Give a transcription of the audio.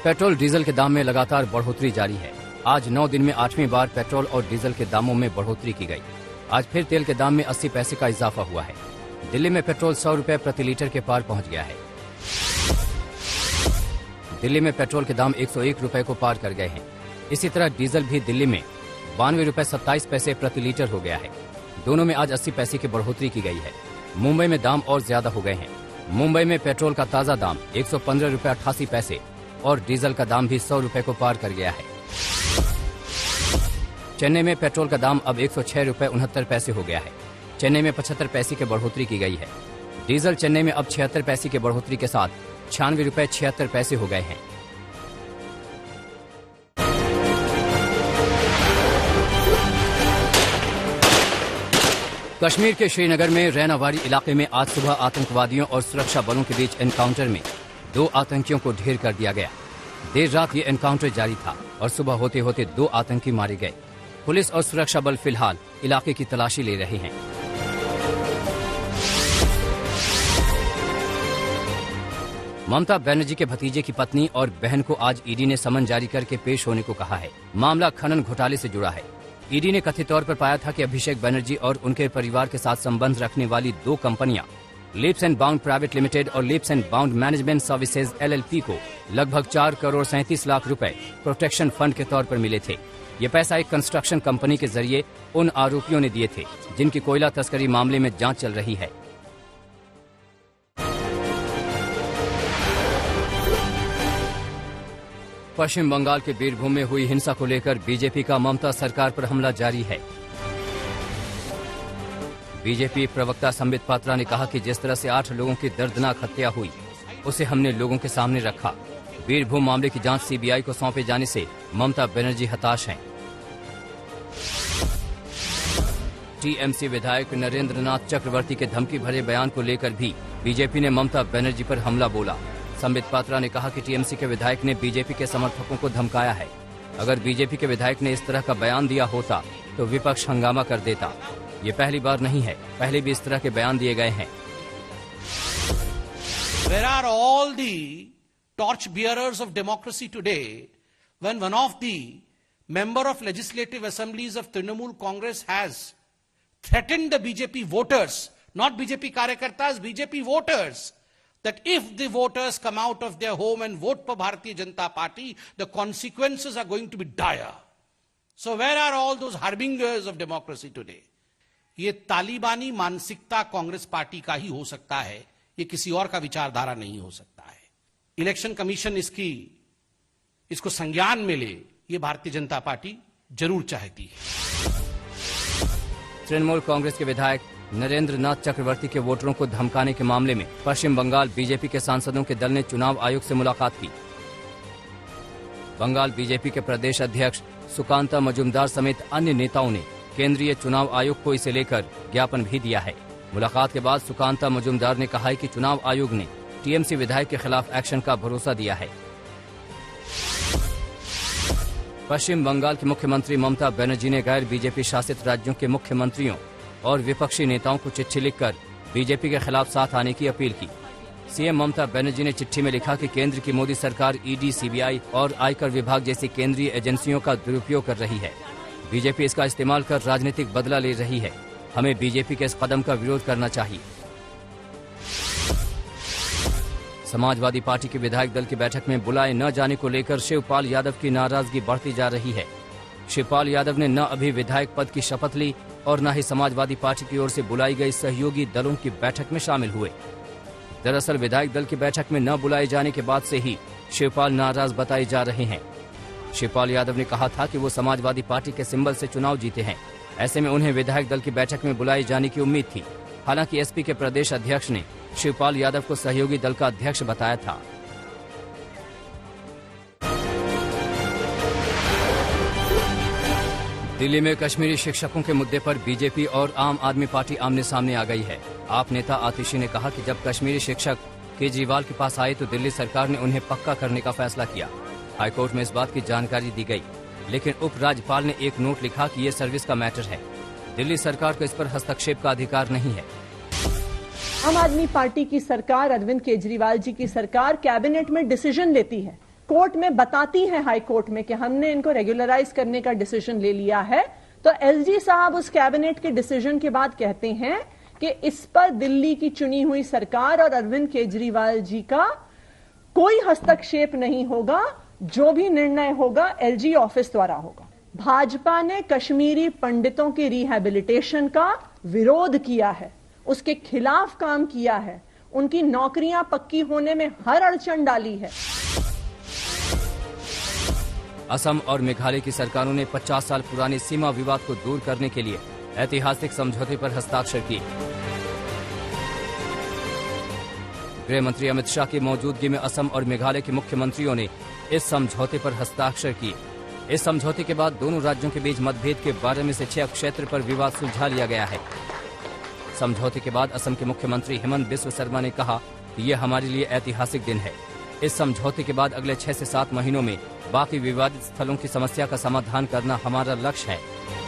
Petrol diesel के दाम में लगातार बढ़ोतरी जारी है। आज 9 दिन में 8वीं बार पेट्रोल और डीजल के दामों में बढ़ोतरी की गई। आज फिर तेल के दाम में 80 पैसे का इजाफा हुआ है। दिल्ली में पेट्रोल 100 रुपए प्रति लीटर के पार पहुंच गया है। दिल्ली में पेट्रोल के दाम 101 रुपए को पार कर गए हैं। इसी तरह डीजल भी दिल्ली में 92 रुपए 27 पैसे प्रति लीटर हो गया है। दोनों में आज 80 पैसे की बढ़ोतरी की गई है। मुंबई में दाम और ज्यादा हो गए हैं। मुंबई में पेट्रोल का ताजा दाम 115 रुपए 88 पैसे और डीजल का दाम भी 100 रुपए को पार कर गया है। चेन्नई में पेट्रोल का दाम अब 106 रुपए 69 पैसे हो गया है। चेन्नई में 75 पैसे की बढ़ोतरी की गई है। डीजल चेन्नई में अब 76 पैसे की बढ़ोतरी के साथ 96 रुपए 76 पैसे हो गए हैं। कश्मीर के श्रीनगर में रैनावारी इलाके में आज सुबह आतंकवादियों और सुरक्षा बलों के बीच एनकाउंटर में 2 आतंकियों को ढेर कर दिया गया। देर रात ये एनकाउंटर जारी था और सुबह होते होते 2 आतंकी मारे गए। पुलिस और सुरक्षा बल फिलहाल इलाके की तलाशी ले रहे हैं। ममता बनर्जी के भतीजे की पत्नी और बहन को आज ईडी ने समन जारी करके पेश होने को कहा है। मामला खनन घोटाले से जुड़ा है। ईडी ने कथित तौर पर पाया था कि अभिषेक बनर्जी और उनके परिवार के साथ संबंध रखने वाली 2 कंपनियां leaps and bound private limited और leaps and bound management services LLP को लगभग 4 करोड़ 37 लाख रुपए प्रोटेक्शन फंड के तौर पर मिले थे। ये पैसा एक कंस्ट्रक्शन कंपनी के जरिए उन आरोपियों ने दिए थे जिनकी कोयला तस्करी मामले में जांच चल रही है। पश्चिम बंगाल के बीरभूम में हुई हिंसा को लेकर बीजेपी का ममता सरकार पर हमला जारी है। बीजेपी प्रवक्ता संबित पात्रा ने कहा कि जिस तरह से 8 लोगों की दर्दनाक हत्या हुई उसे हमने लोगों के सामने रखा। बीरभूम मामले की जांच CBI को सौंपे जाने से ममता बनर्जी हताश हैं। TMC विधायक नरेंद्र नाथ चक्रवर्ती के धमकी भरे बयान को लेकर भी बीजेपी ने ममता बनर्जी पर हमला बोला। संबित पात्रा ने कहा कि TMC के विधायक ने बीजेपी के समर्थकों को धमकाया है। अगर बीजेपी के विधायक ने इस तरह का बयान दिया होता तो विपक्ष हंगामा कर देता। ये पहली बार नहीं है, पहले भी इस तरह के बयान दिए गए हैं। Where are all the torch bearers of democracy today when one of the member of legislative assemblies of Trinamool Congress has threatened the BJP voters, not BJP karyakartas, BJP voters, that if the voters come out of their home and vote for Bharatiya Janata Party, the consequences are going to be dire. So where are all those harbingers of democracy today? ये तालिबानी मानसिकता Congress party का ही हो सकता है, ये किसी और का विचारधारा नहीं हो सकता है। इलेक्शन कमीशन इसको संज्ञान में ले, ये भारतीय जनता पार्टी जरूर चाहती है। तृणमूल कांग्रेस के विधायक नरेंद्र नाथ चक्रवर्ती के वोटरों को धमकाने के मामले में पश्चिम बंगाल बीजेपी के सांसदों के दल ने चुनाव आयोग से मुलाकात की। बंगाल बीजेपी के प्रदेश अध्यक्ष सुकांता मजूमदार समेत अन्य नेताओं ने केंद्रीय चुनाव आयोग को इसे लेकर ज्ञापन भी दिया है। मुलाकात के बाद सुकांता मजूमदार ने कहा है कि चुनाव आयोग ने TMC विधायक के खिलाफ एक्शन का भरोसा दिया है। पश्चिम बंगाल की मुख्यमंत्री ममता बनर्जी ने गैर बीजेपी शासित राज्यों के मुख्यमंत्रियों और विपक्षी नेताओं को चिट्ठी लिखकर बीजेपी के खिलाफ साथ आने की अपील की। CM ममता बनर्जी ने चिट्ठी में लिखा कि केंद्र की मोदी सरकार ED, CBI और आयकर विभाग जैसी केंद्रीय एजेंसियों का दुरुपयोग कर रही है। बीजेपी इसका इस्तेमाल कर राजनीतिक बदला ले रही है। हमें बीजेपी के इस कदम का विरोध करना चाहिए। समाजवादी पार्टी के विधायक दल की बैठक में बुलाए न जाने को लेकर शिवपाल यादव की नाराजगी बढ़ती जा रही है। शिवपाल यादव ने न अभी विधायक पद की शपथ ली और न ही समाजवादी पार्टी की ओर से बुलाई गई सहयोगी दलों की बैठक में शामिल हुए। दरअसल विधायक दल की बैठक में न बुलाए जाने के बाद से ही शिवपाल नाराज बताए जा रहे हैं। शिवपाल यादव ने कहा था कि वो समाजवादी पार्टी के सिंबल से चुनाव जीते हैं, ऐसे में उन्हें विधायक दल की बैठक में बुलाए जाने की उम्मीद थी। हालांकि SP के प्रदेश अध्यक्ष ने शिवपाल यादव को सहयोगी दल का अध्यक्ष बताया था। दिल्ली में कश्मीरी शिक्षकों के मुद्दे पर बीजेपी और आम आदमी पार्टी आमने सामने आ गई है। आप नेता आतिशी ने कहा कि जब कश्मीरी शिक्षक केजरीवाल के पास आए तो दिल्ली सरकार ने उन्हें पक्का करने का फैसला किया। हाईकोर्ट में इस बात की जानकारी दी गई, लेकिन उपराज्यपाल ने एक नोट लिखा कि ये सर्विस का मैटर है। दिल्ली सरकार को इस पर हस्तक्षेप का अधिकार नहीं है। आम आदमी पार्टी की सरकार, अरविंद केजरीवाल जी की सरकार कैबिनेट में डिसीजन लेती है, कोर्ट में बताती हैं हाई कोर्ट में कि हमने इनको रेगुलराइज करने का डिसीजन ले लिया है, तो एलजी साहब उस कैबिनेट के डिसीजन के बाद कहते हैं कि इस पर दिल्ली की चुनी हुई सरकार और अरविंद केजरीवाल जी का कोई हस्तक्षेप नहीं होगा, जो भी निर्णय होगा एलजी ऑफिस द्वारा होगा। भाजपा ने कश्मीरी पंडितों के रिहैबिलिटेशन का विरोध किया है, उसके खिलाफ काम किया है, उनकी नौकरियां पक्की होने में हर अड़चन डाली है। असम और मेघालय की सरकारों ने 50 साल पुराने सीमा विवाद को दूर करने के लिए ऐतिहासिक समझौते पर हस्ताक्षर किए। गृह मंत्री अमित शाह की मौजूदगी में असम और मेघालय के मुख्यमंत्रियों ने इस समझौते पर हस्ताक्षर किए। इस समझौते के बाद दोनों राज्यों के बीच मतभेद के बारे में से 6 क्षेत्र पर विवाद सुलझा लिया गया है। समझौते के बाद असम के मुख्यमंत्री हेमंत बिस्व शर्मा ने कहा कि यह हमारे लिए ऐतिहासिक दिन है। इस समझौते के बाद अगले 6 से 7 महीनों में बाकी विवादित स्थलों की समस्या का समाधान करना हमारा लक्ष्य है।